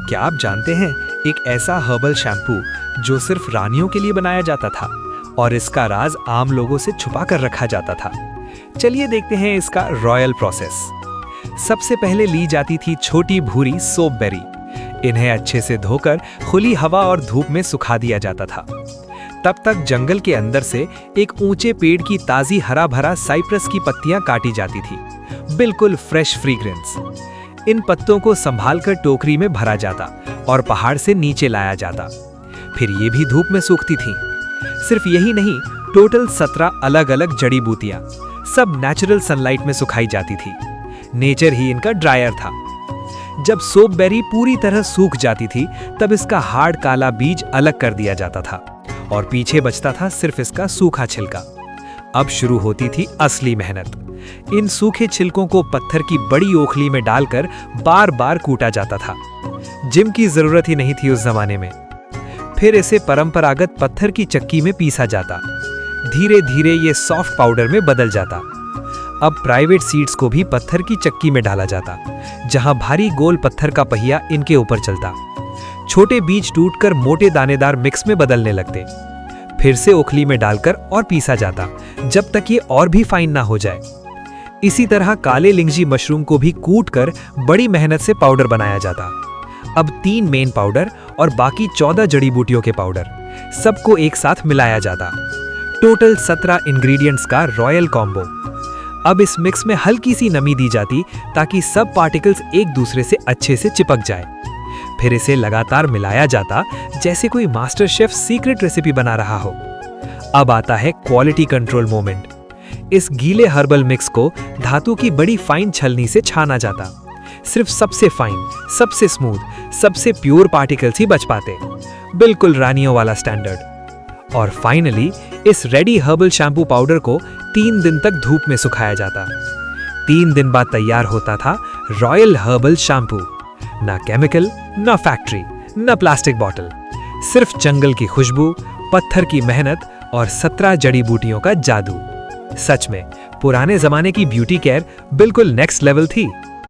क्या आप जानते हैं एक ऐसा हर्बल शैम्पू जो सिर्फ रानियों के लिए बनाया जाता था और इसका राज आम लोगों से छुपा कर रखा जाता था। चलिए देखते हैं इसका रॉयल प्रोसेस। सबसे पहले ली जाती थी छोटी भूरी सोप बेरी। इन्हें अच्छे से धोकर खुली हवा और धूप में सुखा दिया जाता था। तब तक जंगल के अंदर से एक ऊंचे पेड़ की ताजी हरा भरा साइप्रस की पत्तियां काटी जाती थी, बिल्कुल फ्रेश फ्रीग्रेंस। इन पत्तों को संभालकर टोकरी में भरा जाता और पहाड़ से नीचे लाया जाता। फिर ये भी धूप में सूखती थीं। सिर्फ यही नहीं, टोटल 17 अलग अलग जड़ी बूटियां सब नेचुरल सनलाइट में सुखाई जाती थी। नेचर ही इनका ड्रायर था। जब सोप बेरी पूरी तरह सूख जाती थी तब इसका हार्ड काला बीज अलग कर दिया जाता था और पीछे बचता था सिर्फ इसका सूखा छिलका। अब शुरू होती थी असली मेहनत। इन सूखे छिलकों को पत्थर की बड़ी ओखली में डालकर बार बार कूटा जाता था। जिम की जरूरत ही नहीं थी उस जमाने में। फिर इसे परंपरागत पत्थर की चक्की में पीसा जाता। धीरे धीरे ये सॉफ्ट पाउडर में बदल जाता। अब प्राइवेट सीड्स को भी पत्थर की चक्की में डाला जाता, जहां भारी गोल पत्थर का पहिया इनके ऊपर चलता। छोटे बीज टूटकर मोटे दानेदार मिक्स में बदलने लगते। फिर से ओखली में डालकर और पीसा जाता जब तक ये और भी फाइन ना हो जाए। इसी तरह काले लिंगजी मशरूम को भी कूटकर बड़ी मेहनत से पाउडर बनाया जाता। अब 3 मेन पाउडर और बाकी 14 जड़ी बूटियों के पाउडर सबको एक साथ मिलाया जाता। टोटल 17 इंग्रेडिएंट्स का रॉयल कॉम्बो। अब इस मिक्स में हल्की सी नमी दी जाती ताकि सब पार्टिकल्स एक दूसरे से अच्छे से चिपक जाए। फिर इसे लगातार मिलाया जाता जैसे कोई मास्टर शेफ सीक्रेट रेसिपी बना रहा हो। अब आता है क्वालिटी कंट्रोल मोमेंट। इस गीले हर्बल मिक्स को धातु की बड़ी फाइन छलनी से छाना जाता। सिर्फ सबसे फाइन, सबसे स्मूथ, सबसे प्योर पार्टिकल्स ही बच पाते। बिल्कुल रानियों वाला स्टैंडर्ड। और फाइनली इस रेडी हर्बल शैम्पू पाउडर को 3 दिन तक धूप में सुखाया जाता। 3 दिन बाद तैयार होता था रॉयल हर्बल शैम्पू। ना केमिकल, ना फैक्ट्री, ना प्लास्टिक बॉटल, सिर्फ जंगल की खुशबू, पत्थर की मेहनत और 17 जड़ी बूटियों का जादू। सच में पुराने जमाने की ब्यूटी केयर बिल्कुल नेक्स्ट लेवल थी।